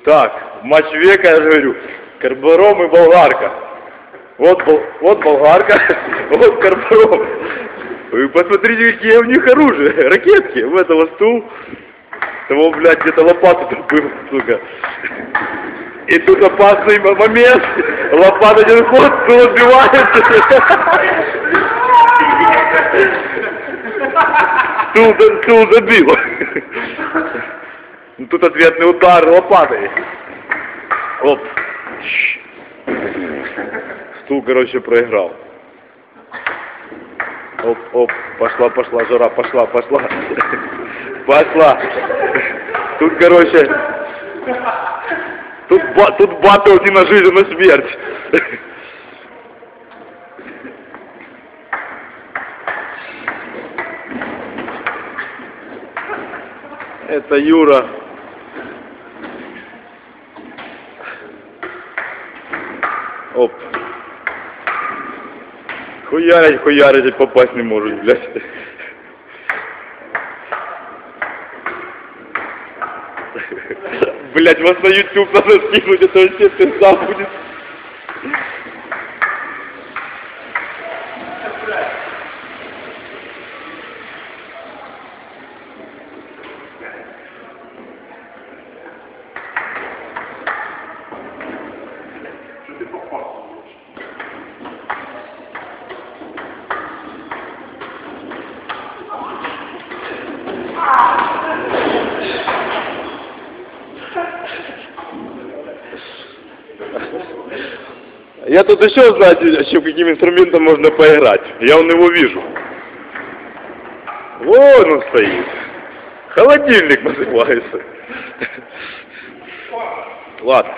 Так, матч века, я же говорю, карбором и болгарка. Вот болгарка, вот карбором. Вы посмотрите, какие у них оружия, ракетки. У этого стул, того, блядь, где-то лопата тут был, сука. И тут опасный момент, лопата один ход, стул отбивается. Стул забил. Тут ответный удар лопатой. Оп. Стул, короче, проиграл. Оп, пошла жара, пошла. Тут, короче, тут батл не на жизнь, а на смерть. Это Юра. Оп. Хуярить попасть не может, блядь. Блядь, вас на YouTube надо скинуть, это вообще пизда будет. Я тут еще, знаете, каким инструментом можно поиграть. Я вон его вижу. Вон он стоит. Холодильник называется. Ладно.